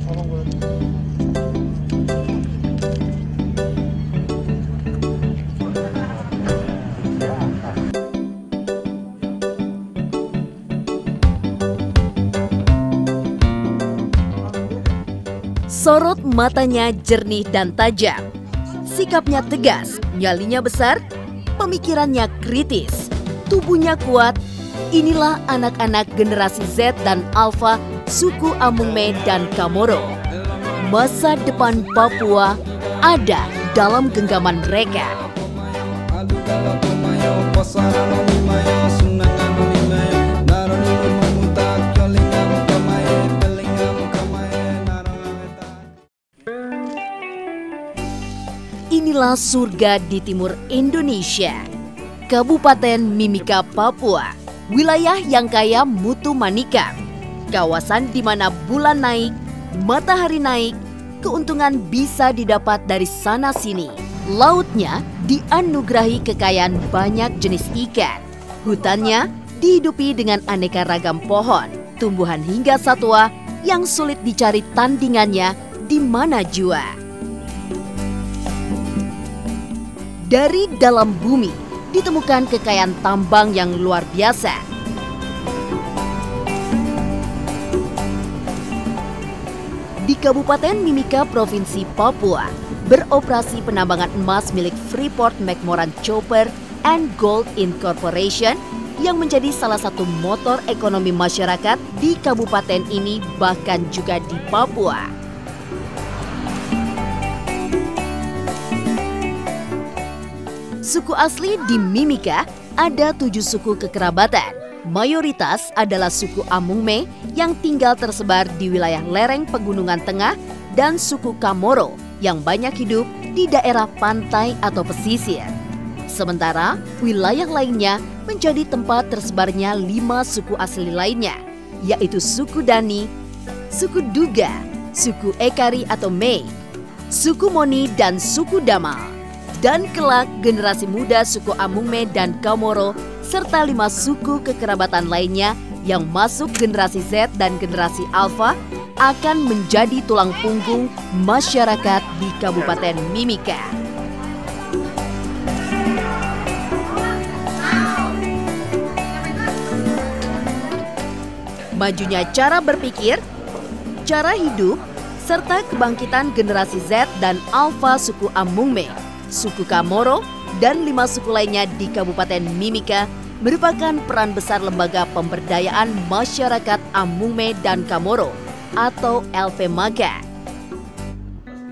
Sorot matanya jernih dan tajam, sikapnya tegas, nyalinya besar, pemikirannya kritis, tubuhnya kuat. Inilah anak-anak generasi Z dan Alpha suku Amungme dan Kamoro. Masa depan Papua ada dalam genggaman mereka. Inilah surga di timur Indonesia, Kabupaten Mimika, Papua, wilayah yang kaya mutu manikam, kawasan di mana bulan naik, matahari naik, keuntungan bisa didapat dari sana-sini. Lautnya dianugerahi kekayaan banyak jenis ikan, hutannya dihidupi dengan aneka ragam pohon, tumbuhan hingga satwa yang sulit dicari tandingannya di mana jua. Dari dalam bumi ditemukan kekayaan tambang yang luar biasa. Di Kabupaten Mimika, Provinsi Papua, beroperasi penambangan emas milik Freeport-McMoran Copper and Gold Incorporation yang menjadi salah satu motor ekonomi masyarakat di kabupaten ini bahkan juga di Papua. Suku asli di Mimika ada 7 suku kekerabatan. Mayoritas adalah suku Amungme yang tinggal tersebar di wilayah lereng Pegunungan Tengah dan suku Kamoro yang banyak hidup di daerah pantai atau pesisir. Sementara wilayah lainnya menjadi tempat tersebarnya 5 suku asli lainnya, yaitu suku Dani, suku Duga, suku Ekari atau Mei, suku Moni dan suku Damal. Dan kelak generasi muda suku Amungme dan Kamoro serta 5 suku kekerabatan lainnya yang masuk generasi Z dan generasi Alpha akan menjadi tulang punggung masyarakat di Kabupaten Mimika. Majunya cara berpikir, cara hidup, serta kebangkitan generasi Z dan Alpha suku Amungme, suku Kamoro, dan 5 suku lainnya di Kabupaten Mimika merupakan peran besar lembaga pemberdayaan masyarakat Amungme dan Kamoro atau LP Maka.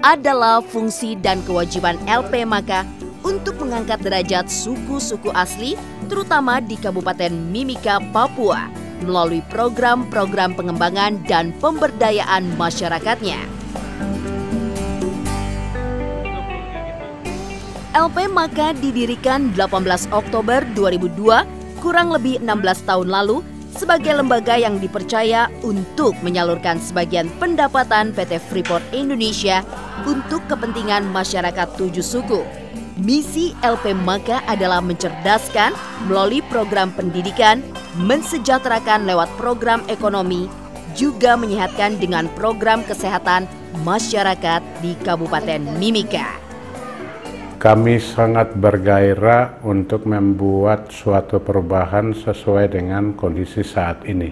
Adalah fungsi dan kewajiban LP Maka untuk mengangkat derajat suku-suku asli terutama di Kabupaten Mimika, Papua melalui program-program pengembangan dan pemberdayaan masyarakatnya. LP Maka didirikan 18 Oktober 2002, kurang lebih 16 tahun lalu, sebagai lembaga yang dipercaya untuk menyalurkan sebagian pendapatan PT Freeport Indonesia untuk kepentingan masyarakat 7 suku. Misi LP Maka adalah mencerdaskan melalui program pendidikan, mensejahterakan lewat program ekonomi, juga menyehatkan dengan program kesehatan masyarakat di Kabupaten Mimika. Kami sangat bergairah untuk membuat suatu perubahan sesuai dengan kondisi saat ini.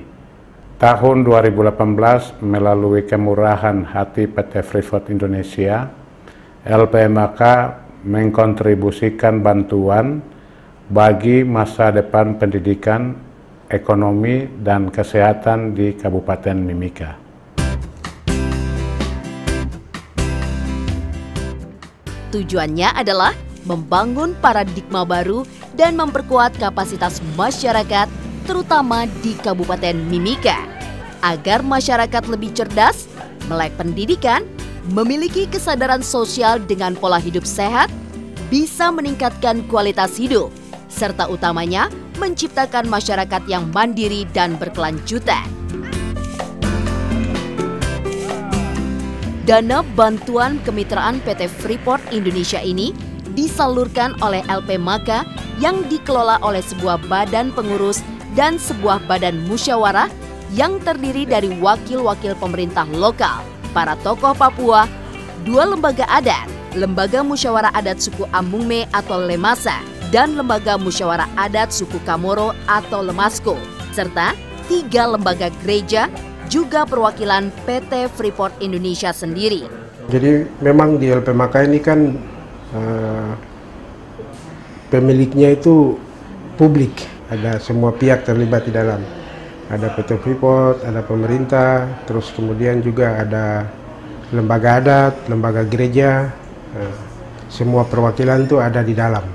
Tahun 2018 melalui kemurahan hati PT Freeport Indonesia, LP Maka mengkontribusikan bantuan bagi masa depan pendidikan, ekonomi, dan kesehatan di Kabupaten Mimika. Tujuannya adalah membangun paradigma baru dan memperkuat kapasitas masyarakat, terutama di Kabupaten Mimika, agar masyarakat lebih cerdas, melek pendidikan, memiliki kesadaran sosial dengan pola hidup sehat, bisa meningkatkan kualitas hidup, serta utamanya menciptakan masyarakat yang mandiri dan berkelanjutan. Dana bantuan kemitraan PT Freeport Indonesia ini disalurkan oleh LP Maka yang dikelola oleh sebuah badan pengurus dan sebuah badan musyawarah yang terdiri dari wakil-wakil pemerintah lokal, para tokoh Papua, 2 lembaga adat, Lembaga Musyawarah Adat Suku Amungme atau Lemasa, dan Lembaga Musyawarah Adat Suku Kamoro atau Lemasko, serta 3 lembaga gereja, juga perwakilan PT Freeport Indonesia sendiri. Jadi memang di LP Maka ini kan pemiliknya itu publik, ada semua pihak terlibat di dalam. Ada PT Freeport, ada pemerintah, terus kemudian juga ada lembaga adat, lembaga gereja, semua perwakilan itu ada di dalam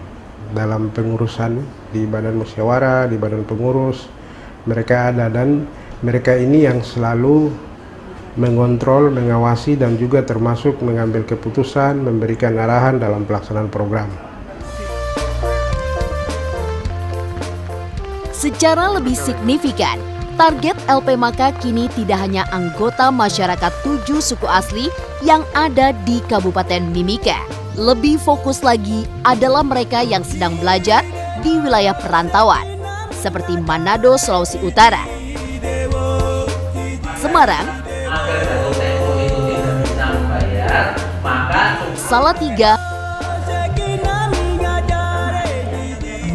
pengurusan di badan musyawarah, di badan pengurus, mereka ada, dan mereka ini yang selalu mengontrol, mengawasi, dan juga termasuk mengambil keputusan, memberikan arahan dalam pelaksanaan program. Secara lebih signifikan, target LP Maka kini tidak hanya anggota masyarakat 7 suku asli yang ada di Kabupaten Mimika. Lebih fokus lagi adalah mereka yang sedang belajar di wilayah perantauan, seperti Manado, Sulawesi Utara, Semarang, Salatiga,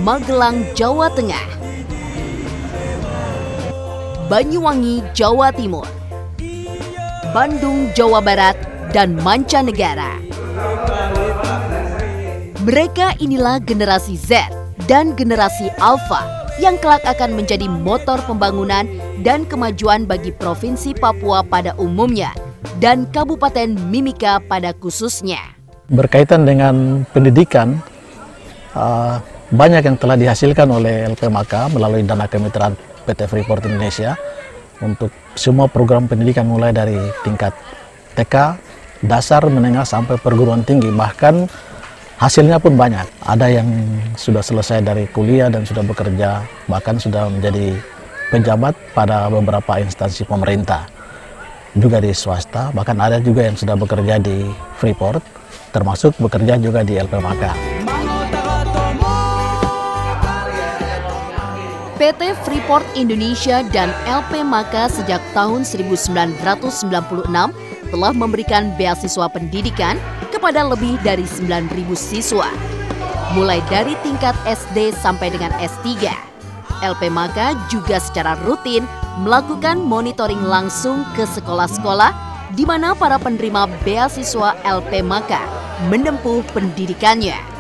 Magelang, Jawa Tengah, Banyuwangi, Jawa Timur, Bandung, Jawa Barat, dan mancanegara. Mereka inilah generasi Z dan generasi Alpha yang kelak akan menjadi motor pembangunan dan kemajuan bagi Provinsi Papua pada umumnya dan Kabupaten Mimika pada khususnya. Berkaitan dengan pendidikan, banyak yang telah dihasilkan oleh LP Maka melalui dana kemitraan PT Freeport Indonesia untuk semua program pendidikan mulai dari tingkat TK, dasar, menengah, sampai perguruan tinggi. Bahkan hasilnya pun banyak. Ada yang sudah selesai dari kuliah dan sudah bekerja, bahkan sudah menjadi pejabat pada beberapa instansi pemerintah, juga di swasta, bahkan ada juga yang sudah bekerja di Freeport, termasuk bekerja juga di LP Maka. PT Freeport Indonesia dan LP Maka sejak tahun 1996 telah memberikan beasiswa pendidikan kepada lebih dari 9.000 siswa, mulai dari tingkat SD sampai dengan S3. LP Maka juga secara rutin melakukan monitoring langsung ke sekolah-sekolah di mana para penerima beasiswa LP Maka menempuh pendidikannya.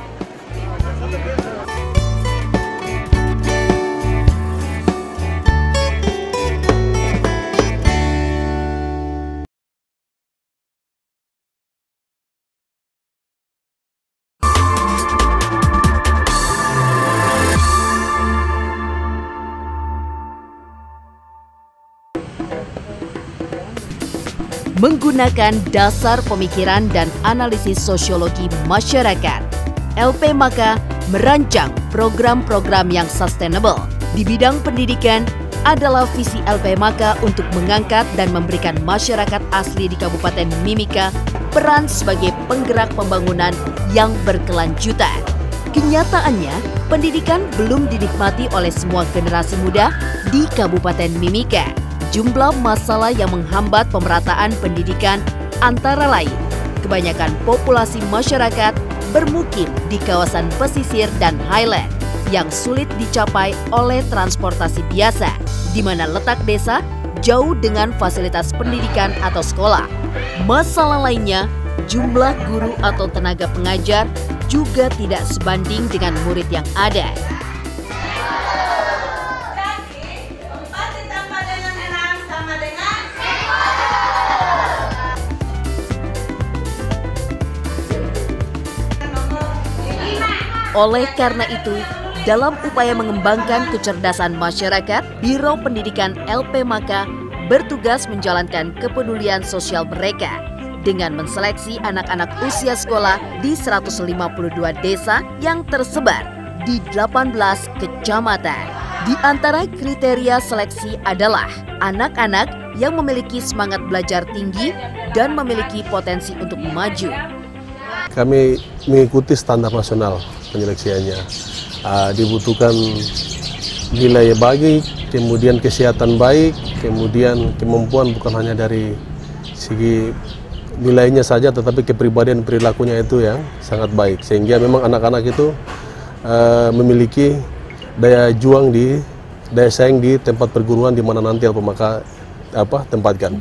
Menggunakan dasar pemikiran dan analisis sosiologi masyarakat, LP Maka merancang program-program yang sustainable. Di bidang pendidikan adalah visi LP Maka untuk mengangkat dan memberikan masyarakat asli di Kabupaten Mimika peran sebagai penggerak pembangunan yang berkelanjutan. Kenyataannya, pendidikan belum dinikmati oleh semua generasi muda di Kabupaten Mimika. Jumlah masalah yang menghambat pemerataan pendidikan antara lain, kebanyakan populasi masyarakat bermukim di kawasan pesisir dan highland yang sulit dicapai oleh transportasi biasa, di mana letak desa jauh dengan fasilitas pendidikan atau sekolah. Masalah lainnya, jumlah guru atau tenaga pengajar juga tidak sebanding dengan murid yang ada. Oleh karena itu, dalam upaya mengembangkan kecerdasan masyarakat, Biro Pendidikan LP Maka bertugas menjalankan kepedulian sosial mereka dengan menseleksi anak-anak usia sekolah di 152 desa yang tersebar di 18 kecamatan. Di antara kriteria seleksi adalah anak-anak yang memiliki semangat belajar tinggi dan memiliki potensi untuk maju. Kami mengikuti standar nasional penyeleksiannya. Dibutuhkan nilai baik, kemudian kesehatan baik, kemudian kemampuan bukan hanya dari segi nilainya saja, tetapi kepribadian perilakunya itu yang sangat baik. Sehingga memang anak-anak itu memiliki daya saing di tempat perguruan di mana nanti LPMK tempatkan.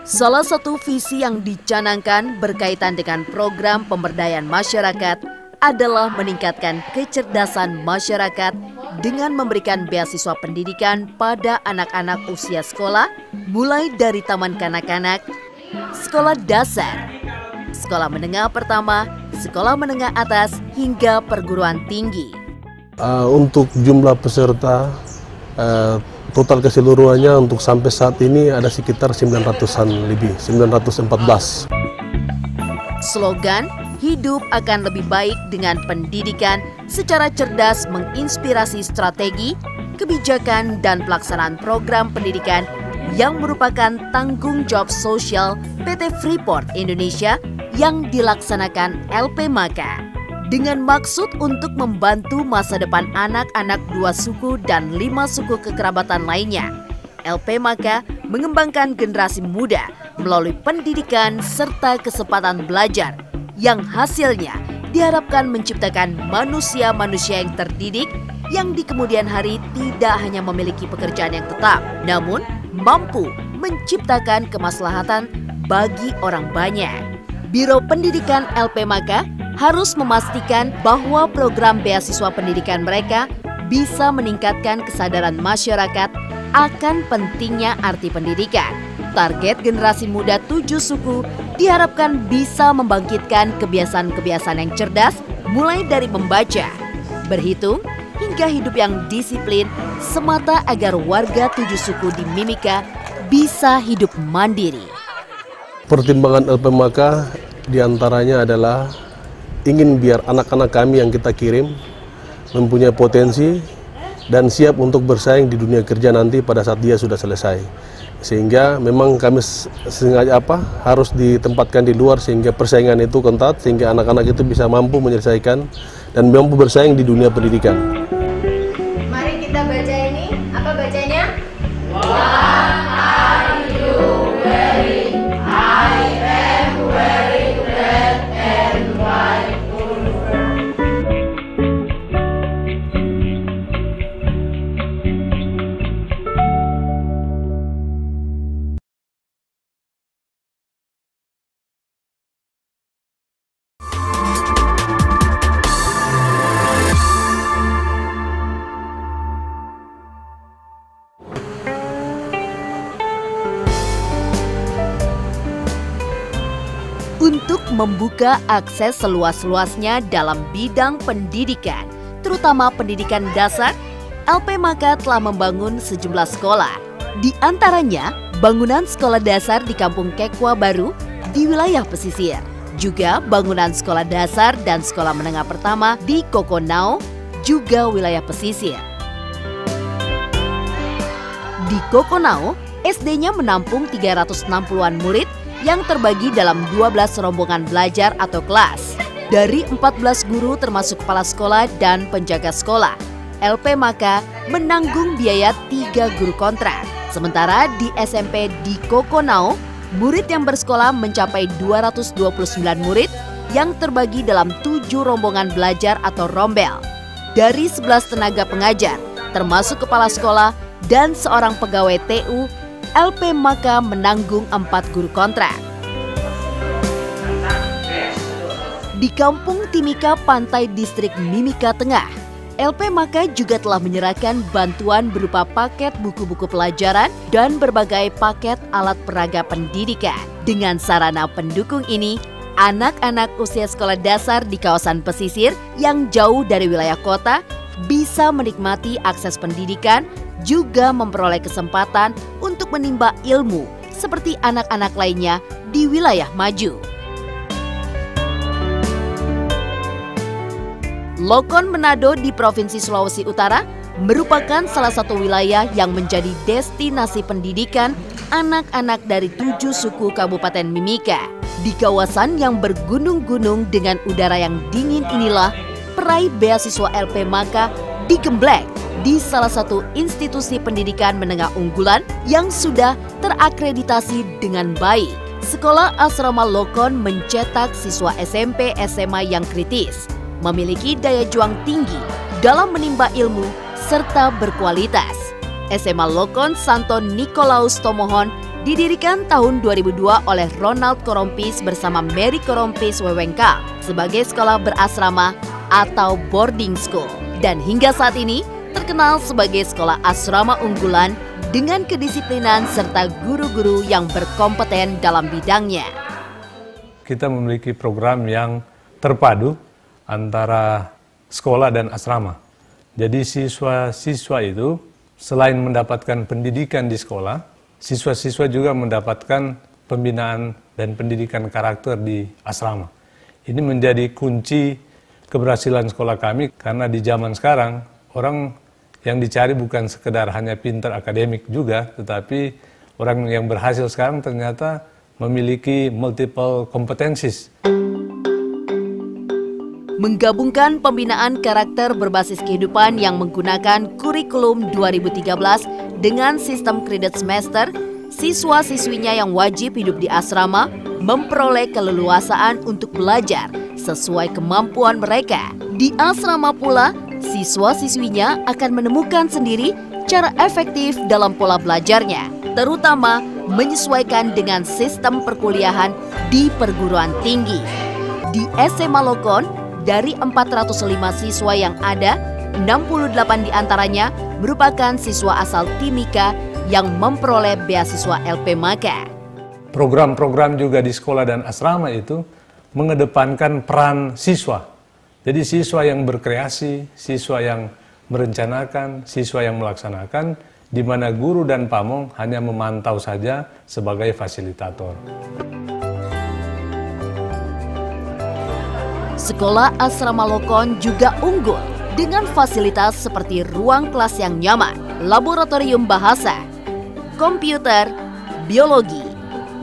Salah satu visi yang dicanangkan berkaitan dengan program pemberdayaan masyarakat adalah meningkatkan kecerdasan masyarakat dengan memberikan beasiswa pendidikan pada anak-anak usia sekolah, mulai dari taman kanak-kanak, sekolah dasar, sekolah menengah pertama, sekolah menengah atas, hingga perguruan tinggi. Untuk jumlah peserta, total keseluruhannya untuk sampai saat ini ada sekitar 900-an lebih, 914. Slogan hidup akan lebih baik dengan pendidikan secara cerdas menginspirasi strategi, kebijakan, dan pelaksanaan program pendidikan yang merupakan tanggung jawab sosial PT Freeport Indonesia yang dilaksanakan LPMK dengan maksud untuk membantu masa depan anak-anak 2 suku dan 5 suku kekerabatan lainnya. LPMK mengembangkan generasi muda melalui pendidikan serta kesempatan belajar yang hasilnya diharapkan menciptakan manusia-manusia yang terdidik yang di kemudian hari tidak hanya memiliki pekerjaan yang tetap, namun mampu menciptakan kemaslahatan bagi orang banyak. Biro Pendidikan LPMK harus memastikan bahwa program beasiswa pendidikan mereka bisa meningkatkan kesadaran masyarakat akan pentingnya arti pendidikan. Target generasi muda 7 suku diharapkan bisa membangkitkan kebiasaan-kebiasaan yang cerdas mulai dari membaca, berhitung, hingga hidup yang disiplin semata agar warga 7 suku di Mimika bisa hidup mandiri. Pertimbangan LPMK diantaranya adalah ingin biar anak-anak kami yang kita kirim mempunyai potensi dan siap untuk bersaing di dunia kerja nanti pada saat dia sudah selesai. Sehingga memang kami sengaja harus ditempatkan di luar sehingga persaingan itu ketat, sehingga anak-anak itu bisa mampu menyelesaikan dan mampu bersaing di dunia pendidikan. Mari kita baca ini. Apa bacanya? What are you wearing? I am wearing red and white. Untuk membuka akses seluas-luasnya dalam bidang pendidikan, terutama pendidikan dasar, LPMK telah membangun sejumlah sekolah. Di antaranya, bangunan sekolah dasar di Kampung Kekwa Baru di wilayah pesisir. Juga bangunan sekolah dasar dan sekolah menengah pertama di Kokonau, juga wilayah pesisir. Di Kokonau, SD-nya menampung 360-an murid yang terbagi dalam 12 rombongan belajar atau kelas. Dari 14 guru termasuk kepala sekolah dan penjaga sekolah, LPMK menanggung biaya 3 guru kontrak. Sementara di SMP di Kokonau, murid yang bersekolah mencapai 229 murid yang terbagi dalam 7 rombongan belajar atau rombel. Dari 11 tenaga pengajar, termasuk kepala sekolah dan seorang pegawai TU, LPMK menanggung 4 guru kontrak. Di Kampung Timika, Pantai Distrik Mimika Tengah, LPMK juga telah menyerahkan bantuan berupa paket buku-buku pelajaran dan berbagai paket alat peraga pendidikan. Dengan sarana pendukung ini, anak-anak usia sekolah dasar di kawasan pesisir yang jauh dari wilayah kota bisa menikmati akses pendidikan, juga memperoleh kesempatan untuk menimba ilmu seperti anak-anak lainnya di wilayah maju. Lokon Manado di Provinsi Sulawesi Utara merupakan salah satu wilayah yang menjadi destinasi pendidikan anak-anak dari 7 suku Kabupaten Mimika. Di kawasan yang bergunung-gunung dengan udara yang dingin inilah, peraih beasiswa LPMK digembleng di salah satu institusi pendidikan menengah unggulan yang sudah terakreditasi dengan baik. Sekolah Asrama Lokon mencetak siswa SMP SMA yang kritis, memiliki daya juang tinggi dalam menimba ilmu serta berkualitas. SMA Lokon Santo Nikolaus Tomohon didirikan tahun 2002 oleh Ronald Korompis bersama Mary Korompis Wewengkang sebagai sekolah berasrama atau boarding school. Dan hingga saat ini terkenal sebagai sekolah asrama unggulan dengan kedisiplinan serta guru-guru yang berkompeten dalam bidangnya. Kita memiliki program yang terpadu antara sekolah dan asrama. Jadi siswa-siswa itu selain mendapatkan pendidikan di sekolah, siswa-siswa juga mendapatkan pembinaan dan pendidikan karakter di asrama. Ini menjadi kunci keberhasilan sekolah kami karena di zaman sekarang orang yang dicari bukan sekedar hanya pintar akademik juga, tetapi orang yang berhasil sekarang ternyata memiliki multiple competencies. Menggabungkan pembinaan karakter berbasis kehidupan yang menggunakan kurikulum 2013 dengan sistem kredit semester, siswa-siswinya yang wajib hidup di asrama memperoleh keleluasaan untuk belajar sesuai kemampuan mereka. Di asrama pula, siswa-siswinya akan menemukan sendiri cara efektif dalam pola belajarnya, terutama menyesuaikan dengan sistem perkuliahan di perguruan tinggi. Di SMA Lokon, dari 405 siswa yang ada, 68 diantaranya merupakan siswa asal Timika yang memperoleh beasiswa LP Maka. Program-program juga di sekolah dan asrama itu mengedepankan peran siswa. Jadi siswa yang berkreasi, siswa yang merencanakan, siswa yang melaksanakan, di mana guru dan pamong hanya memantau saja sebagai fasilitator. Sekolah Asrama Lokon juga unggul dengan fasilitas seperti ruang kelas yang nyaman, laboratorium bahasa, komputer, biologi,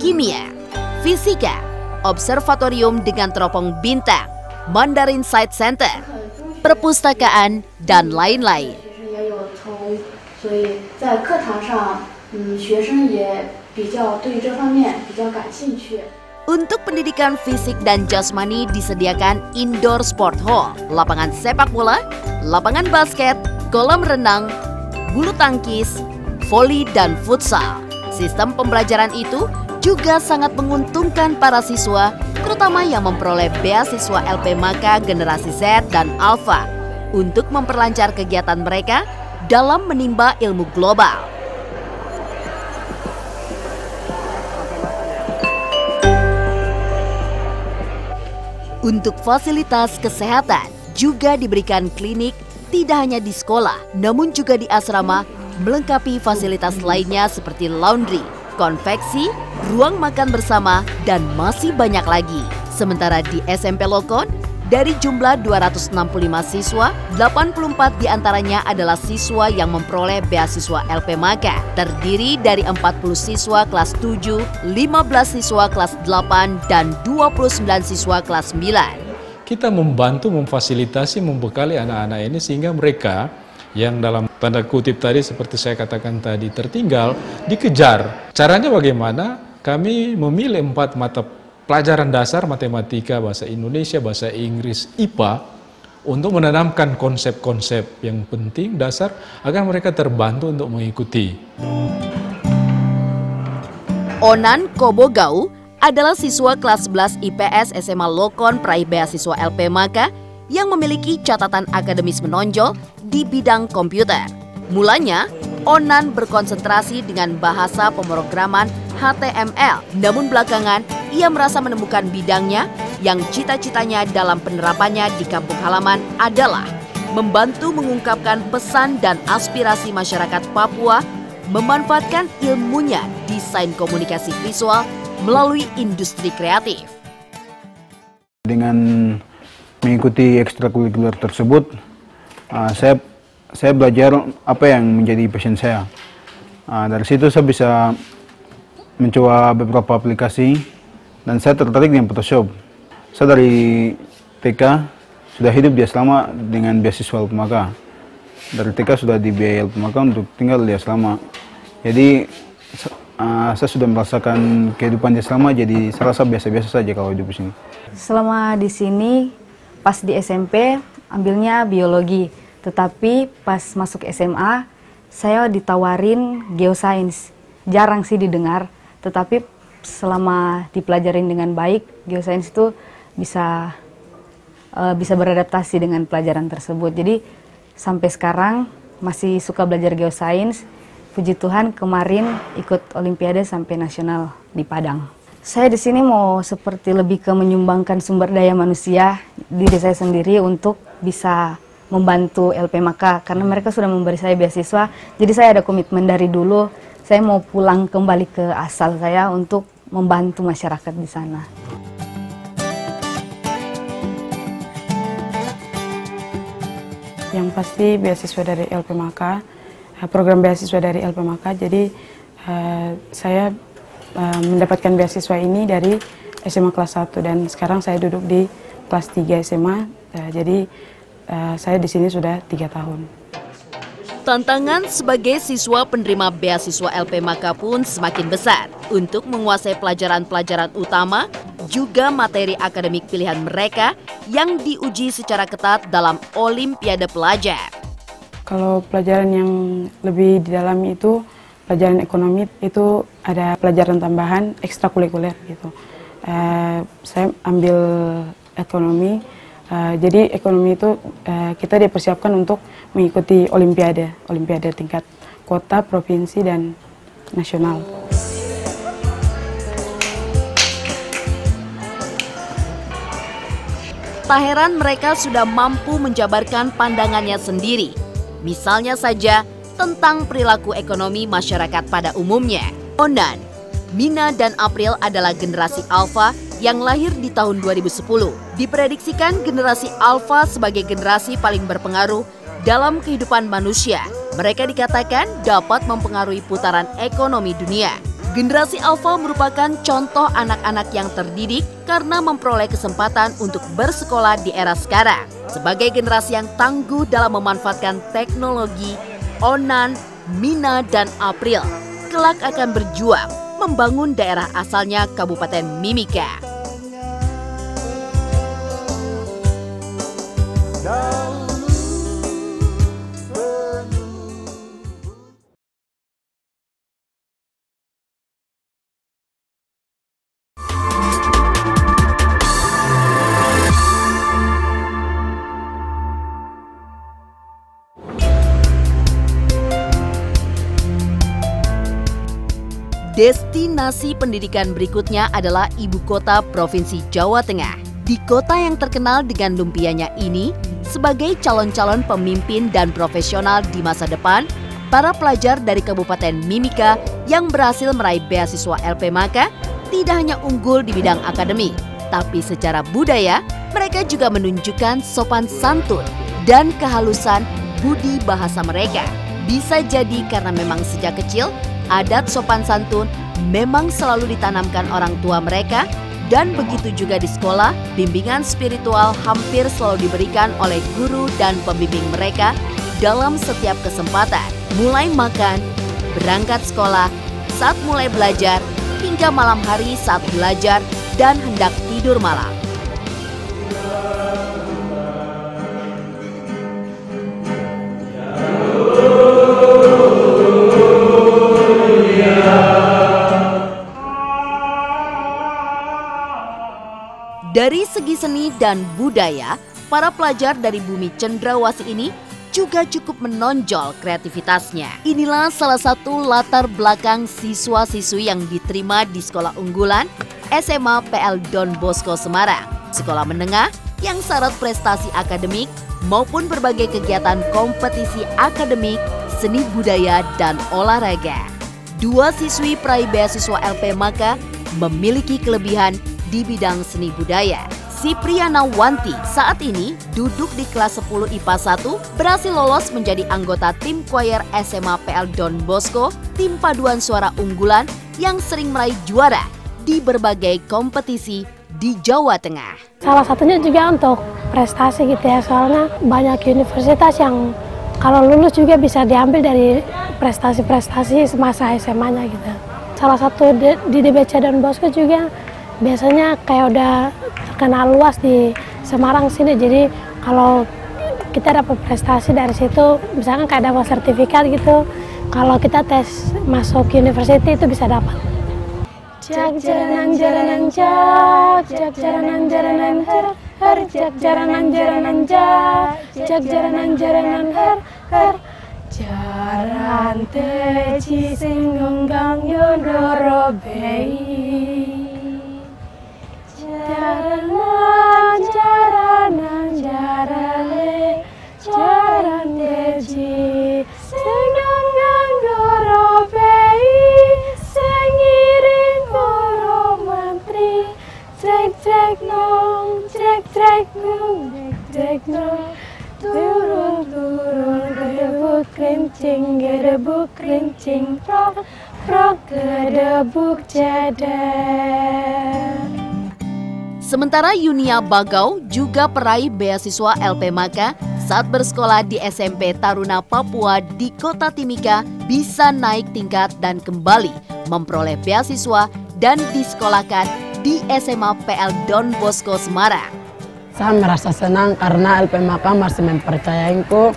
kimia, fisika, observatorium dengan teropong bintang, Mandarin Science Center, perpustakaan, dan lain-lain. Untuk pendidikan fisik dan jasmani disediakan indoor sport hall, lapangan sepak bola, lapangan basket, kolam renang, bulu tangkis, voli, dan futsal. Sistem pembelajaran itu juga sangat menguntungkan para siswa, terutama yang memperoleh beasiswa LP Maka generasi Z dan Alpha, untuk memperlancar kegiatan mereka dalam menimba ilmu global. Untuk fasilitas kesehatan juga diberikan klinik tidak hanya di sekolah, namun juga di asrama, melengkapi fasilitas lainnya seperti laundry, konveksi, ruang makan bersama, dan masih banyak lagi. Sementara di SMP Lokon, dari jumlah 265 siswa, 84 diantaranya adalah siswa yang memperoleh beasiswa LP Maka, terdiri dari 40 siswa kelas 7, 15 siswa kelas 8, dan 29 siswa kelas 9. Kita membantu, memfasilitasi, membekali anak-anak ini sehingga mereka yang dalam tanda kutip tadi seperti saya katakan tadi tertinggal, dikejar. Caranya bagaimana? Kami memilih 4 mata pelajaran dasar matematika, bahasa Indonesia, bahasa Inggris, IPA untuk menanamkan konsep-konsep yang penting dasar agar mereka terbantu untuk mengikuti. Onan Kobogau adalah siswa kelas 11 IPS SMA Lokon peraih beasiswa LP Maka yang memiliki catatan akademis menonjol di bidang komputer. Mulanya, Onan berkonsentrasi dengan bahasa pemrograman HTML, namun belakangan ia merasa menemukan bidangnya yang cita-citanya dalam penerapannya di kampung halaman adalah membantu mengungkapkan pesan dan aspirasi masyarakat Papua, memanfaatkan ilmunya desain komunikasi visual melalui industri kreatif. Dengan mengikuti ekstrakurikuler tersebut, saya belajar apa yang menjadi passion saya. Dari situ saya bisa mencoba beberapa aplikasi dan saya tertarik dengan Photoshop. Saya dari TK sudah hidup di asrama dengan beasiswa LP Maka. dari TK sudah dibiayai LPMK untuk tinggal di asrama. Jadi saya sudah merasakan kehidupan di asrama, jadi saya rasa biasa-biasa saja kalau hidup di sini. Selama di sini, pas di SMP ambilnya biologi, tetapi pas masuk SMA saya ditawarin geosains. Jarang sih didengar, tetapi selama dipelajarin dengan baik, geosains itu bisa beradaptasi dengan pelajaran tersebut. Jadi sampai sekarang masih suka belajar geosains. Puji Tuhan kemarin ikut Olimpiade sampai nasional di Padang. Saya di sini mau seperti lebih ke menyumbangkan sumber daya manusia diri saya sendiri untuk bisa membantu LPMK karena mereka sudah memberi saya beasiswa. Jadi saya ada komitmen dari dulu, saya mau pulang kembali ke asal saya untuk membantu masyarakat di sana. Yang pasti beasiswa dari LPMK, program beasiswa dari LPMK, jadi saya mendapatkan beasiswa ini dari SMA kelas 1 dan sekarang saya duduk di kelas 3 SMA, jadi saya di sini sudah 3 tahun. Tantangan sebagai siswa penerima beasiswa LPMK pun semakin besar untuk menguasai pelajaran-pelajaran utama, juga materi akademik pilihan mereka yang diuji secara ketat dalam Olimpiade Pelajar. Kalau pelajaran yang lebih di dalam itu, pelajaran ekonomi itu ada pelajaran tambahan ekstrakurikuler gitu. Saya ambil ekonomi, jadi ekonomi itu kita dipersiapkan untuk mengikuti Olimpiade tingkat kota, provinsi, dan nasional. Tak heran mereka sudah mampu menjabarkan pandangannya sendiri. Misalnya saja tentang perilaku ekonomi masyarakat pada umumnya. Onan, Mina, dan April adalah generasi Alpha yang lahir di tahun 2010. Diprediksikan generasi Alpha sebagai generasi paling berpengaruh dalam kehidupan manusia. Mereka dikatakan dapat mempengaruhi putaran ekonomi dunia. Generasi Alpha merupakan contoh anak-anak yang terdidik karena memperoleh kesempatan untuk bersekolah di era sekarang. Sebagai generasi yang tangguh dalam memanfaatkan teknologi, Onan, Mina, dan April kelak akan berjuang membangun daerah asalnya Kabupaten Mimika. Destinasi pendidikan berikutnya adalah ibu kota Provinsi Jawa Tengah. Di kota yang terkenal dengan lumpianya ini, sebagai calon-calon pemimpin dan profesional di masa depan, para pelajar dari Kabupaten Mimika yang berhasil meraih beasiswa LPMK tidak hanya unggul di bidang akademik, tapi secara budaya mereka juga menunjukkan sopan santun dan kehalusan budi bahasa mereka. Bisa jadi karena memang sejak kecil adat sopan santun memang selalu ditanamkan orang tua mereka, dan begitu juga di sekolah, bimbingan spiritual hampir selalu diberikan oleh guru dan pembimbing mereka dalam setiap kesempatan. Mulai makan, berangkat sekolah, saat mulai belajar, hingga malam hari saat belajar dan hendak tidur malam. Dari segi seni dan budaya, para pelajar dari Bumi Cendrawasih ini juga cukup menonjol kreativitasnya. Inilah salah satu latar belakang siswa-siswi yang diterima di sekolah unggulan SMA PL Don Bosco Semarang, sekolah menengah yang syarat prestasi akademik maupun berbagai kegiatan kompetisi akademik, seni budaya, dan olahraga. Dua siswi peraih beasiswa LPMK memiliki kelebihan di bidang seni budaya. Sipriana Wanti saat ini duduk di kelas 10 IPA 1, berhasil lolos menjadi anggota tim choir SMA PL Don Bosco, tim paduan suara unggulan yang sering meraih juara di berbagai kompetisi di Jawa Tengah. Salah satunya juga untuk prestasi gitu ya, soalnya banyak universitas yang kalau lulus juga bisa diambil dari prestasi-prestasi semasa SMA-nya gitu. Salah satu di DBC Don Bosco juga biasanya kayak udah terkenal luas di Semarang sini, jadi kalau kita dapat prestasi dari situ, misalkan kayak dapat sertifikat gitu, kalau kita tes masuk university itu bisa dapat. Jak jaranan jaranan jak, jak jaranan jaranan her, jak jaranan jaranan jak jaranan jaranan her, jaran teci sing ngonggang yondoro bei. Jaranan jaranan jarane jaran teci sing ngonggang yondoro bei, sing iring goro mantri, trek nong, trek nong, turun gedebuk kerincing, prok gedebuk ceder. Sementara Yunia Bagau juga peraih beasiswa LP Maka saat bersekolah di SMP Taruna Papua di Kota Timika bisa naik tingkat dan kembali memperoleh beasiswa dan disekolahkan di SMA PL Don Bosco Semarang. Saya merasa senang karena LP Maka masih mempercayaiku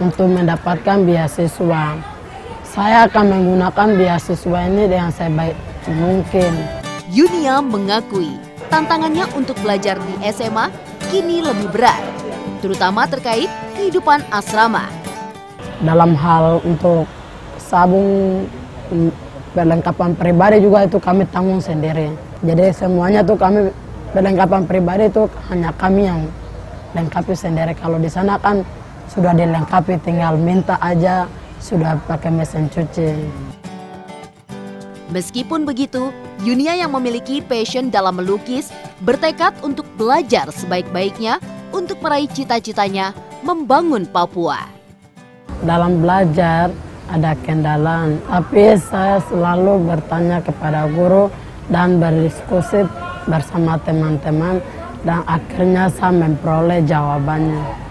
untuk mendapatkan beasiswa. Saya akan menggunakan beasiswa ini dengan sebaik mungkin. Yunia mengakui tantangannya untuk belajar di SMA kini lebih berat, terutama terkait kehidupan asrama. Dalam hal untuk sabun, perlengkapan pribadi juga itu kami tanggung sendiri. Jadi semuanya tuh kami perlengkapan pribadi itu hanya kami yang lengkapi sendiri. Kalau di sana kan sudah dilengkapi, tinggal minta aja, sudah pakai mesin cuci. Meskipun begitu, Yunia yang memiliki passion dalam melukis bertekad untuk belajar sebaik-baiknya untuk meraih cita-citanya membangun Papua. Dalam belajar ada kendala, tapi saya selalu bertanya kepada guru dan berdiskusi bersama teman-teman dan akhirnya saya memperoleh jawabannya.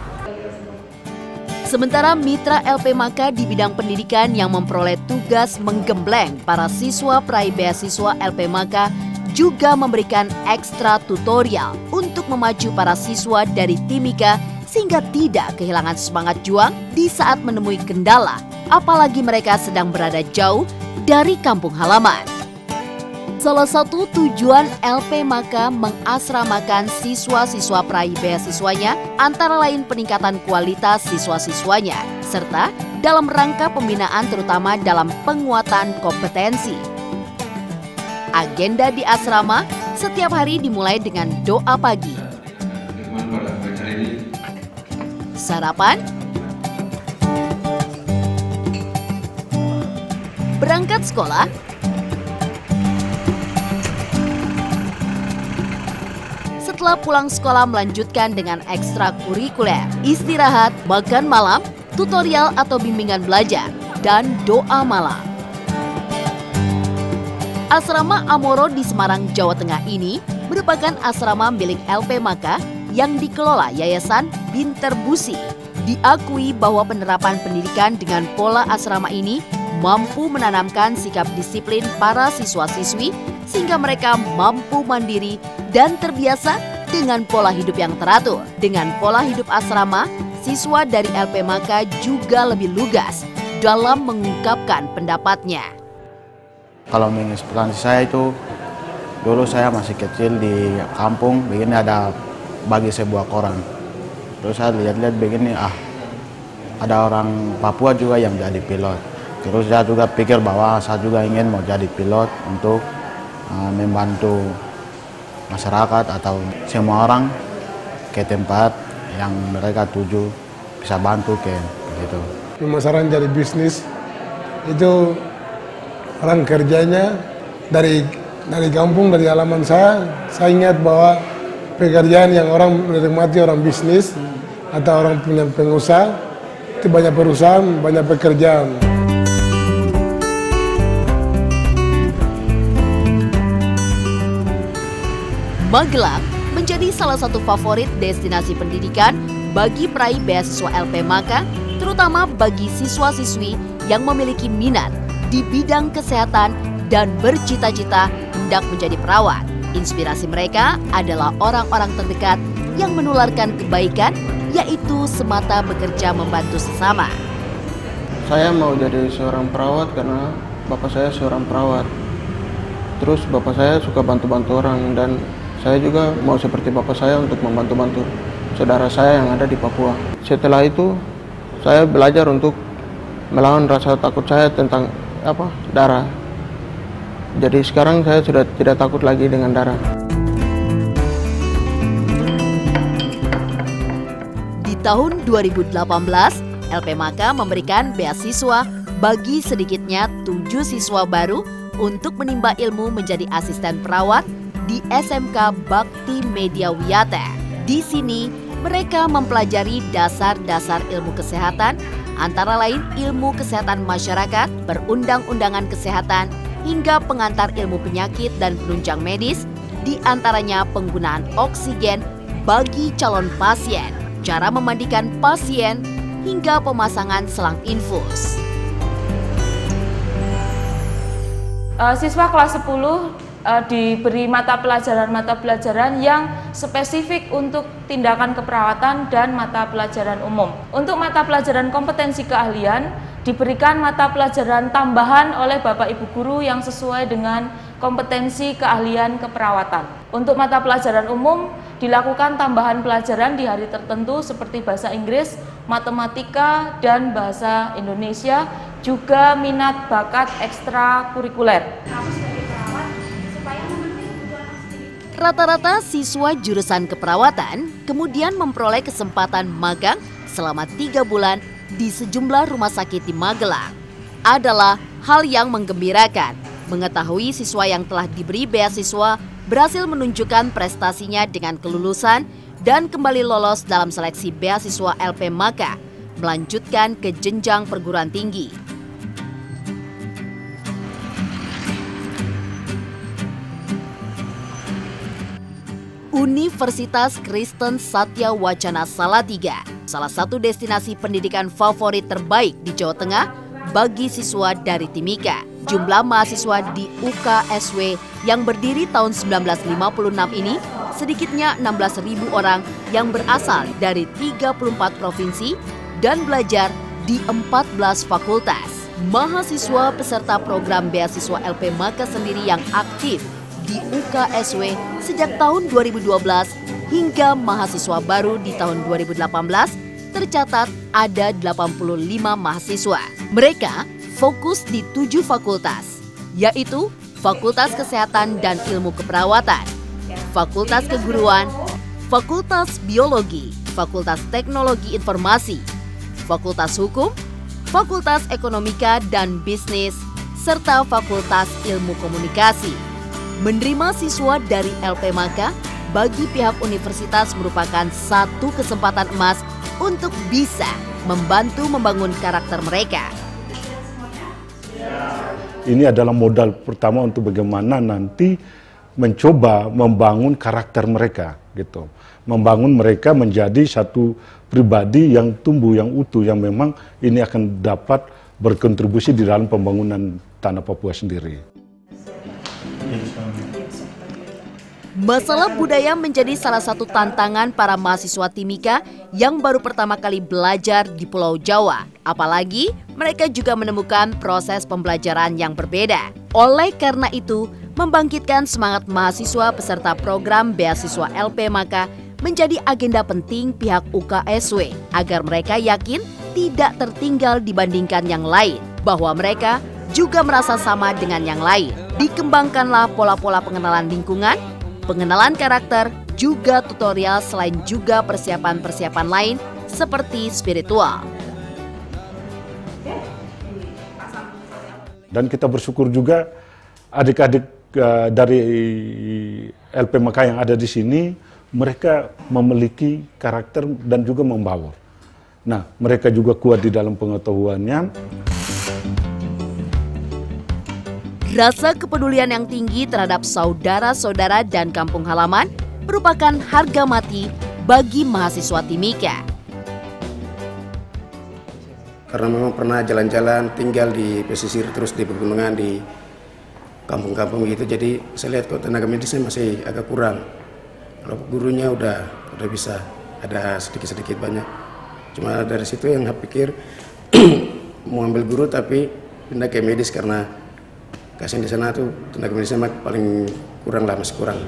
Sementara mitra LP Maka di bidang pendidikan yang memperoleh tugas menggembleng para siswa peraih beasiswa LP Maka juga memberikan ekstra tutorial untuk memacu para siswa dari Timika sehingga tidak kehilangan semangat juang di saat menemui kendala, apalagi mereka sedang berada jauh dari kampung halaman. Salah satu tujuan LP Maka mengasramakan siswa-siswa peraih beasiswanya antara lain peningkatan kualitas siswa-siswanya, serta dalam rangka pembinaan terutama dalam penguatan kompetensi. Agenda di asrama setiap hari dimulai dengan doa pagi, sarapan, berangkat sekolah, setelah pulang sekolah melanjutkan dengan ekstrakurikuler, istirahat, makan malam, tutorial atau bimbingan belajar, dan doa malam. Asrama Amoro di Semarang, Jawa Tengah ini merupakan asrama milik LP Maka yang dikelola Yayasan Binter Busi. Diakui bahwa penerapan pendidikan dengan pola asrama ini mampu menanamkan sikap disiplin para siswa-siswi sehingga mereka mampu mandiri dan terbiasa dengan pola hidup yang teratur. Dengan pola hidup asrama, siswa dari LP Maka juga lebih lugas dalam mengungkapkan pendapatnya. Kalau menginspirasi saya itu, dulu saya masih kecil di kampung, begini ada bagi sebuah koran. Terus saya lihat-lihat begini, ada orang Papua juga yang jadi pilot. Terus saya juga pikir bahwa saya juga ingin mau jadi pilot untuk membantu masyarakat atau semua orang ke tempat yang mereka tuju, bisa bantu ke gitu. Pemasaran jadi bisnis itu orang kerjanya dari kampung, dari halaman saya ingat bahwa pekerjaan yang orang menikmati orang bisnis atau orang punya pengusaha itu banyak perusahaan, banyak pekerjaan. Magelang menjadi salah satu favorit destinasi pendidikan bagi peraih beasiswa LP Maka terutama bagi siswa-siswi yang memiliki minat di bidang kesehatan dan bercita-cita hendak menjadi perawat. Inspirasi mereka adalah orang-orang terdekat yang menularkan kebaikan, yaitu semata bekerja membantu sesama. Saya mau jadi seorang perawat karena bapak saya seorang perawat. Terus bapak saya suka bantu-bantu orang dan saya juga mau seperti bapak saya untuk membantu-bantu saudara saya yang ada di Papua. Setelah itu saya belajar untuk melawan rasa takut saya tentang darah. Jadi sekarang saya sudah tidak takut lagi dengan darah. Di tahun 2018, LPMAKA memberikan beasiswa bagi sedikitnya 7 siswa baru untuk menimba ilmu menjadi asisten perawat di SMK Bakti Media Wiyata. Di sini, mereka mempelajari dasar-dasar ilmu kesehatan, antara lain ilmu kesehatan masyarakat, perundang-undangan kesehatan, hingga pengantar ilmu penyakit dan penunjang medis, di antaranya penggunaan oksigen bagi calon pasien, cara memandikan pasien, hingga pemasangan selang infus. Siswa kelas 10 diberi mata pelajaran yang spesifik untuk tindakan keperawatan dan mata pelajaran umum. Untuk mata pelajaran kompetensi keahlian, diberikan mata pelajaran tambahan oleh Bapak Ibu Guru yang sesuai dengan kompetensi keahlian keperawatan. Untuk mata pelajaran umum, dilakukan tambahan pelajaran di hari tertentu seperti bahasa Inggris, matematika, dan bahasa Indonesia, juga minat bakat ekstrakurikuler. Rata-rata siswa jurusan keperawatan kemudian memperoleh kesempatan magang selama 3 bulan di sejumlah rumah sakit di Magelang. Adalah hal yang menggembirakan mengetahui siswa yang telah diberi beasiswa berhasil menunjukkan prestasinya dengan kelulusan dan kembali lolos dalam seleksi beasiswa LPMAKA, melanjutkan ke jenjang perguruan tinggi. Universitas Kristen Satya Wacana Salatiga, salah satu destinasi pendidikan favorit terbaik di Jawa Tengah bagi siswa dari Timika. Jumlah mahasiswa di UKSW yang berdiri tahun 1956 ini sedikitnya 16.000 orang yang berasal dari 34 provinsi dan belajar di 14 fakultas. Mahasiswa peserta program beasiswa LPMAKA sendiri yang aktif di UKSW sejak tahun 2012 hingga mahasiswa baru di tahun 2018 tercatat ada 85 mahasiswa. Mereka fokus di 7 fakultas, yaitu Fakultas Kesehatan dan Ilmu Keperawatan, Fakultas Keguruan, Fakultas Biologi, Fakultas Teknologi Informasi, Fakultas Hukum, Fakultas Ekonomika dan Bisnis, serta Fakultas Ilmu Komunikasi. Menerima siswa dari LPMAKA bagi pihak universitas merupakan satu kesempatan emas untuk bisa membantu membangun karakter mereka. Ini adalah modal pertama untuk bagaimana nanti mencoba membangun karakter mereka, gitu. Membangun mereka menjadi satu pribadi yang tumbuh, yang utuh, yang memang ini akan dapat berkontribusi di dalam pembangunan tanah Papua sendiri. Masalah budaya menjadi salah satu tantangan para mahasiswa Timika yang baru pertama kali belajar di Pulau Jawa. Apalagi mereka juga menemukan proses pembelajaran yang berbeda. Oleh karena itu, membangkitkan semangat mahasiswa peserta program beasiswa LPMAKA menjadi agenda penting pihak UKSW agar mereka yakin tidak tertinggal dibandingkan yang lain, bahwa mereka juga merasa sama dengan yang lain. Dikembangkanlah pola-pola pengenalan lingkungan, pengenalan karakter, juga tutorial selain juga persiapan-persiapan lain seperti spiritual. Dan kita bersyukur juga adik-adik dari LPMAKA yang ada di sini, mereka memiliki karakter dan juga membaur. Nah, mereka juga kuat di dalam pengetahuannya. Rasa kepedulian yang tinggi terhadap saudara-saudara dan kampung halaman merupakan harga mati bagi mahasiswa Timika. karena memang pernah jalan-jalan tinggal di pesisir terus di pegunungan di kampung-kampung gitu, jadi saya lihat kok tenaga medisnya masih agak kurang. Kalau gurunya udah bisa ada sedikit-sedikit banyak. Cuma dari situ yang saya pikir mau ambil guru tapi pindah ke medis karena kasihan di sana tuh tenaga medisnya paling kurang lah, masih kurang.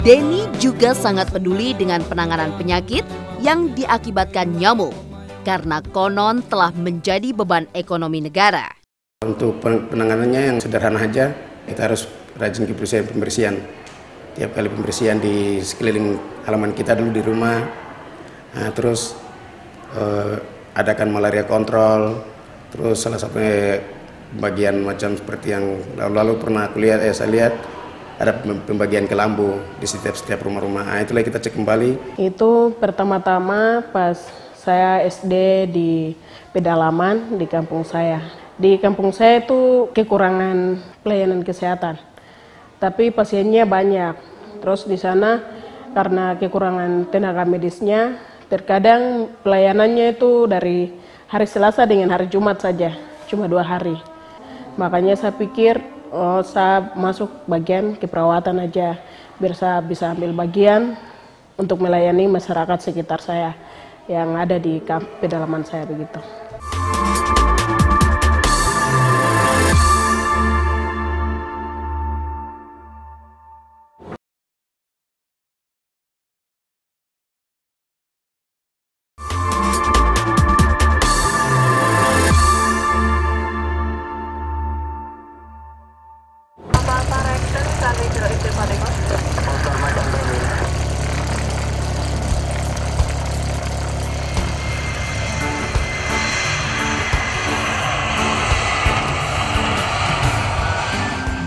Denny juga sangat peduli dengan penanganan penyakit yang diakibatkan nyamuk karena konon telah menjadi beban ekonomi negara. Untuk penanganannya yang sederhana aja, kita harus rajin pembersihan. Tiap kali pembersihan di sekeliling halaman kita dulu di rumah, nah, terus adakan malaria kontrol, terus salah satunya bagian macam seperti yang lalu pernah aku lihat, saya lihat ada pembagian kelambu di setiap rumah-rumah. Nah, itulah kita cek kembali. Itu pertama-tama pas saya SD di pedalaman di kampung saya. Di kampung saya itu kekurangan pelayanan kesehatan, tapi pasiennya banyak. Terus di sana karena kekurangan tenaga medisnya, terkadang pelayanannya itu dari hari Selasa dengan hari Jumat saja, cuma 2 hari. Makanya saya pikir, saya masuk bagian keperawatan aja, biar saya bisa ambil bagian untuk melayani masyarakat sekitar saya yang ada di pedalaman saya begitu.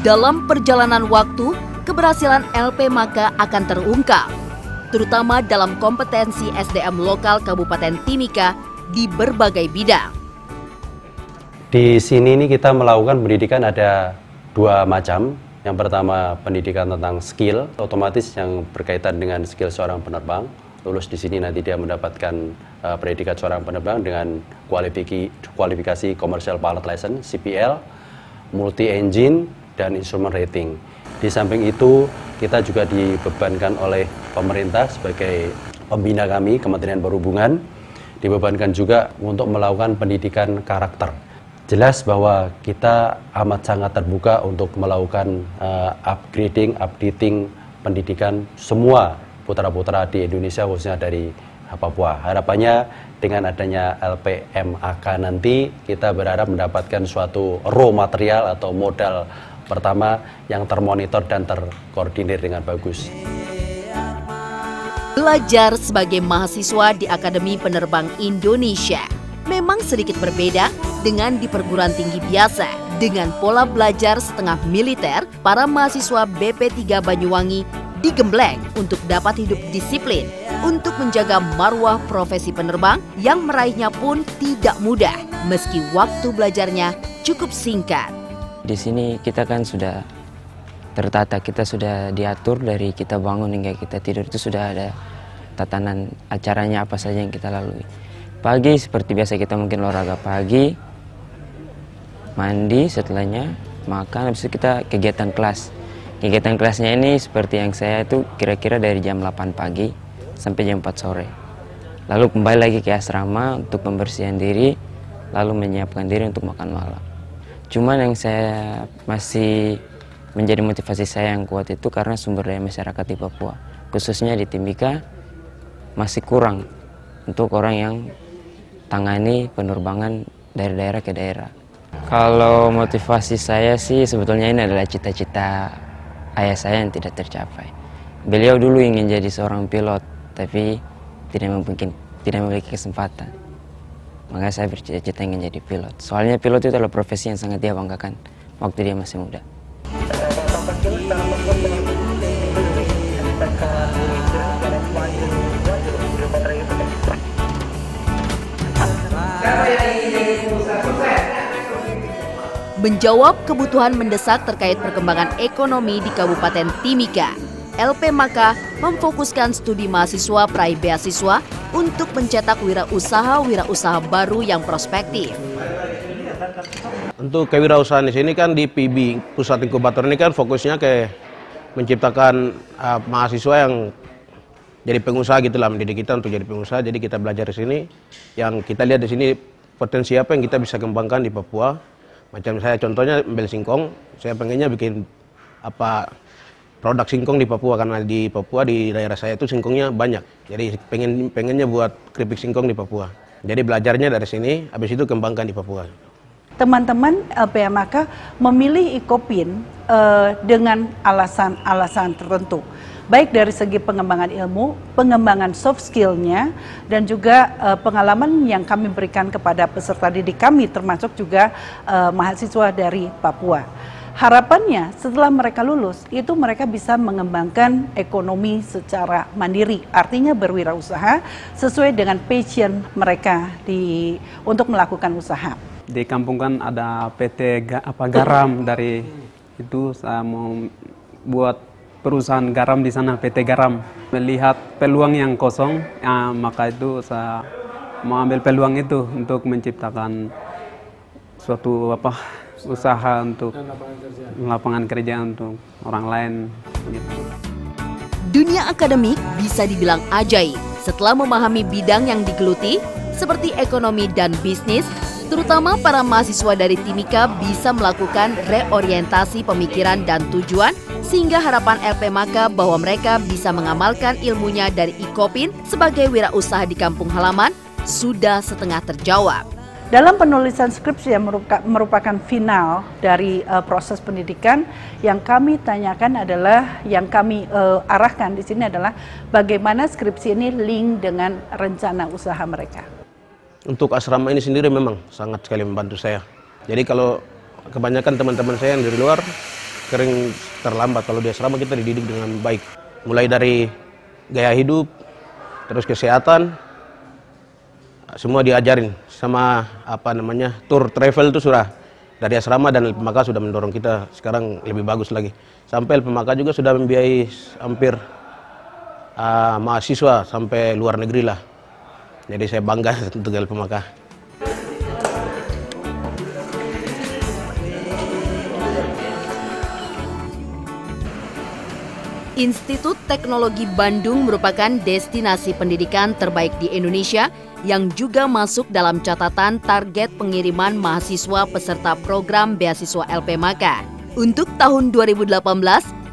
Dalam perjalanan waktu, keberhasilan LP Maka akan terungkap, terutama dalam kompetensi SDM lokal Kabupaten Timika di berbagai bidang. Di sini ini kita melakukan pendidikan ada 2 macam. Yang pertama pendidikan tentang skill, otomatis yang berkaitan dengan skill seorang penerbang. Lulus di sini nanti dia mendapatkan predikat seorang penerbang dengan kualifikasi Commercial Pilot License (CPL), multi engine dan instrument rating. Di samping itu kita juga dibebankan oleh pemerintah sebagai pembina kami, Kementerian Perhubungan, dibebankan juga untuk melakukan pendidikan karakter. Jelas bahwa kita amat sangat terbuka untuk melakukan updating pendidikan semua putra-putra di Indonesia, khususnya dari Papua. Harapannya dengan adanya LPMAK nanti kita berharap mendapatkan suatu raw material atau modal pertama yang termonitor dan terkoordinir dengan bagus. Belajar sebagai mahasiswa di Akademi Penerbang Indonesia memang sedikit berbeda dengan di perguruan tinggi biasa. Dengan pola belajar setengah militer, para mahasiswa BP3 Banyuwangi digembleng untuk dapat hidup disiplin untuk menjaga marwah profesi penerbang yang meraihnya pun tidak mudah meski waktu belajarnya cukup singkat. Di sini kita kan sudah tertata, kita sudah diatur dari kita bangun hingga kita tidur itu sudah ada tatanan acaranya apa saja yang kita lalui. Pagi seperti biasa kita mungkin olahraga pagi, mandi, setelahnya makan, habis itu kita kegiatan kelas. Kegiatan kelasnya ini seperti yang saya itu kira-kira dari jam 8 pagi sampai jam 4 sore. Lalu kembali lagi ke asrama untuk pembersihan diri, lalu menyiapkan diri untuk makan malam. Cuman yang saya masih menjadi motivasi saya yang kuat itu karena sumber daya masyarakat di Papua, khususnya di Timika, masih kurang untuk orang yang tangani penerbangan dari daerah ke daerah. Kalau motivasi saya sih sebetulnya ini adalah cita-cita ayah saya yang tidak tercapai. Beliau dulu ingin jadi seorang pilot, tapi tidak memiliki kesempatan. Makanya saya bercita-cita ingin jadi pilot. Soalnya pilot itu adalah profesi yang sangat dia banggakan waktu dia masih muda. Menjawab kebutuhan mendesak terkait perkembangan ekonomi di Kabupaten Timika, LP Maka memfokuskan studi mahasiswa peraih beasiswa untuk mencetak wirausaha baru yang prospektif. Untuk kewirausahaan di sini kan di PIB, Pusat Inkubator ini kan fokusnya ke menciptakan mahasiswa yang jadi pengusaha gitulah, mendidik kita untuk jadi pengusaha. Jadi kita belajar di sini, yang kita lihat di sini potensi apa yang kita bisa kembangkan di Papua. Macam saya contohnya ambil singkong, saya pengennya bikin produk singkong di Papua, karena di Papua di daerah saya itu singkongnya banyak. Jadi pengennya buat keripik singkong di Papua. Jadi belajarnya dari sini, habis itu kembangkan di Papua. Teman-teman LPMAK memilih Ecopin dengan alasan-alasan tertentu, baik dari segi pengembangan ilmu, pengembangan soft skill-nya, dan juga pengalaman yang kami berikan kepada peserta didik kami, termasuk juga mahasiswa dari Papua. Harapannya setelah mereka lulus, itu mereka bisa mengembangkan ekonomi secara mandiri, artinya berwirausaha sesuai dengan passion mereka untuk melakukan usaha. Di kampung kan ada PT garam dari itu, saya mau buat perusahaan garam di sana, PT Garam. Melihat peluang yang kosong, maka itu saya mau ambil peluang itu untuk menciptakan suatu usaha untuk lapangan kerja untuk orang lain. Gitu. Dunia akademik bisa dibilang ajaib setelah memahami bidang yang digeluti seperti ekonomi dan bisnis. Terutama para mahasiswa dari Timika bisa melakukan reorientasi pemikiran dan tujuan sehingga harapan LPMAK bahwa mereka bisa mengamalkan ilmunya dari Ecopin sebagai wirausaha di kampung halaman sudah setengah terjawab. Dalam penulisan skripsi yang merupakan final dari proses pendidikan, yang kami tanyakan adalah, yang kami arahkan di sini adalah bagaimana skripsi ini link dengan rencana usaha mereka. Untuk asrama ini sendiri memang sangat sekali membantu saya. Jadi kalau kebanyakan teman-teman saya yang dari luar sering terlambat, kalau di asrama kita dididik dengan baik. Mulai dari gaya hidup, terus kesehatan, semua diajarin. Sama tour travel itu sudah dari asrama, dan LPMAK sudah mendorong kita sekarang lebih bagus lagi. Sampai LPMAK juga sudah membiayai hampir mahasiswa sampai luar negeri lah. Jadi saya bangga untuk LPMAK. Institut Teknologi Bandung merupakan destinasi pendidikan terbaik di Indonesia yang juga masuk dalam catatan target pengiriman mahasiswa peserta program beasiswa LPMAK. Untuk tahun 2018,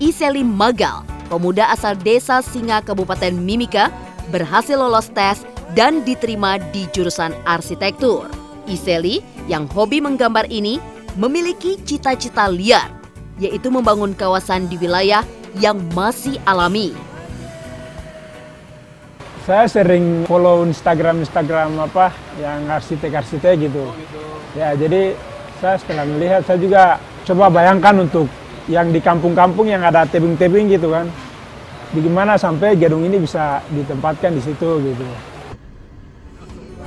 Iseli Magal, pemuda asal desa Singa Kabupaten Mimika, berhasil lolos tes dan diterima di jurusan arsitektur. Iseli yang hobi menggambar ini memiliki cita-cita liar, yaitu membangun kawasan di wilayah yang masih alami. Saya sering follow Instagram yang arsitek gitu. Ya, jadi saya setelah melihat, saya juga coba bayangkan untuk yang di kampung-kampung yang ada tebing-tebing gitu kan. Bagaimana sampai gedung ini bisa ditempatkan di situ gitu.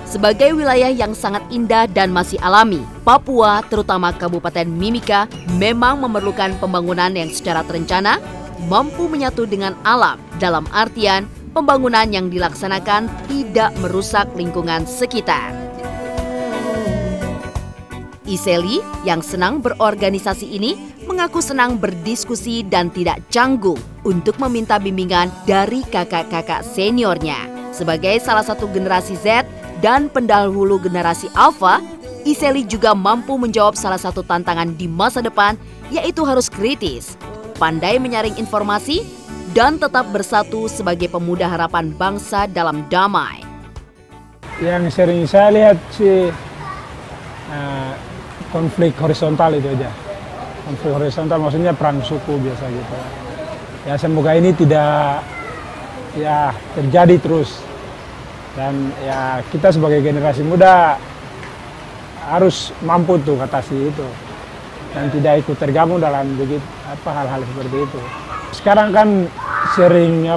Sebagai wilayah yang sangat indah dan masih alami, Papua, terutama Kabupaten Mimika, memang memerlukan pembangunan yang secara terencana, mampu menyatu dengan alam, dalam artian pembangunan yang dilaksanakan tidak merusak lingkungan sekitar. Iseli yang senang berorganisasi ini mengaku senang berdiskusi dan tidak canggung untuk meminta bimbingan dari kakak-kakak seniornya. Sebagai salah satu generasi Z dan pendahulu generasi Alpha, Iseli juga mampu menjawab salah satu tantangan di masa depan, yaitu harus kritis, pandai menyaring informasi, dan tetap bersatu sebagai pemuda harapan bangsa dalam damai. Yang sering saya lihat sih konflik horizontal itu aja. Konflik horizontal maksudnya perang suku biasa gitu. Ya semoga ini tidak terjadi terus. Dan ya kita sebagai generasi muda harus mampu tuh atasi itu. Dan tidak ikut tergabung dalam hal-hal seperti itu. Sekarang kan sering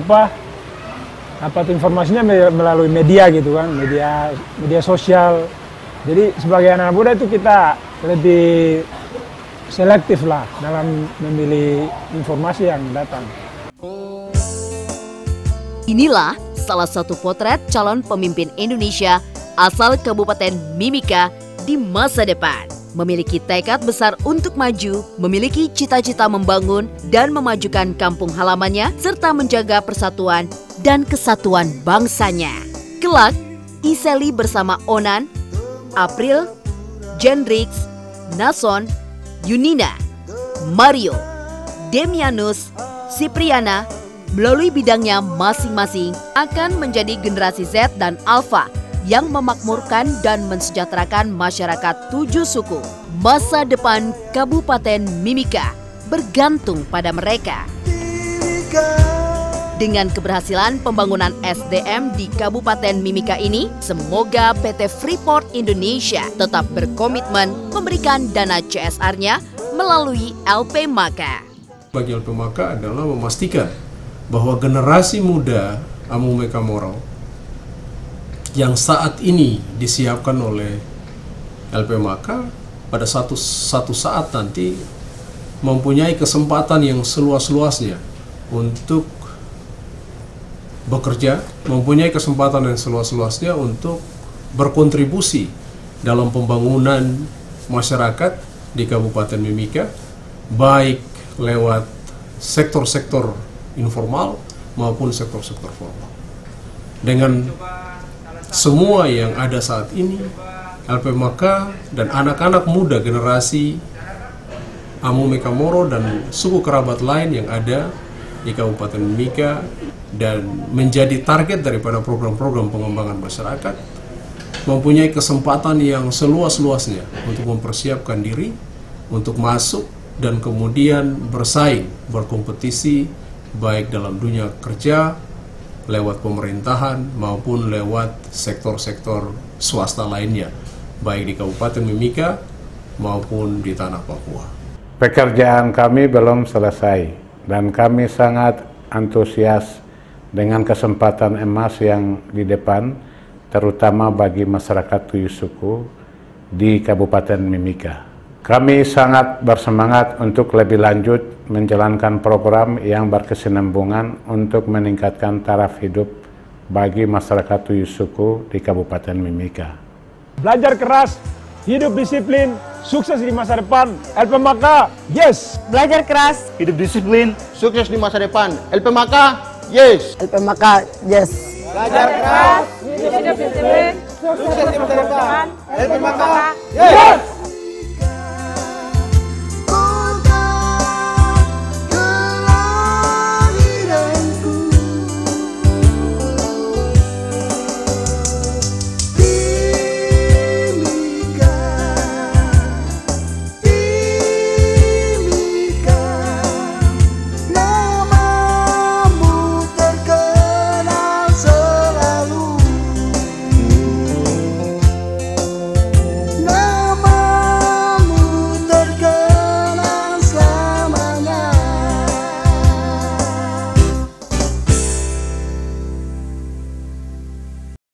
informasinya melalui media gitu kan, media sosial. Jadi sebagai anak muda itu kita lebih selektif lah dalam memilih informasi yang datang. Inilah salah satu potret calon pemimpin Indonesia asal Kabupaten Mimika di masa depan. Memiliki tekad besar untuk maju, memiliki cita-cita membangun dan memajukan kampung halamannya, serta menjaga persatuan dan kesatuan bangsanya. Kelak, Iseli bersama Onan, April, Jendrix, Nason, Yunina, Mario, Demianus, Sipriana, melalui bidangnya masing-masing akan menjadi generasi Z dan Alpha yang memakmurkan dan mensejahterakan masyarakat 7 suku. Masa depan Kabupaten Mimika bergantung pada mereka. Dengan keberhasilan pembangunan SDM di Kabupaten Mimika ini, semoga PT Freeport Indonesia tetap berkomitmen memberikan dana CSR-nya melalui LP Maka. Bagi LP Maka adalah memastikan bahwa generasi muda Amung Meka Moro yang saat ini disiapkan oleh LP Maka pada satu saat nanti mempunyai kesempatan yang seluas-luasnya untuk bekerja, mempunyai kesempatan yang seluas-luasnya untuk berkontribusi dalam pembangunan masyarakat di Kabupaten Mimika, baik lewat sektor-sektor informal maupun sektor-sektor formal. Dengan semua yang ada saat ini, LP Maka dan anak-anak muda generasi Amung Meka Moro dan suku kerabat lain yang ada di Kabupaten Mimika dan menjadi target daripada program-program pengembangan masyarakat, mempunyai kesempatan yang seluas-luasnya untuk mempersiapkan diri, untuk masuk dan kemudian bersaing, berkompetisi baik dalam dunia kerja, lewat pemerintahan maupun lewat sektor-sektor swasta lainnya, baik di Kabupaten Mimika maupun di tanah Papua. Pekerjaan kami belum selesai dan kami sangat antusias dengan kesempatan emas yang di depan, terutama bagi masyarakat 7 suku di Kabupaten Mimika. Kami sangat bersemangat untuk lebih lanjut menjalankan program yang berkesinambungan untuk meningkatkan taraf hidup bagi masyarakat 7 suku di Kabupaten Mimika. Belajar keras, hidup disiplin, sukses di masa depan. LP Maka, yes! Belajar keras, hidup disiplin, sukses di masa depan. LP Maka, yes! LP Maka, yes! Belajar keras, hidup disiplin, sukses di masa depan. LP Maka, yes!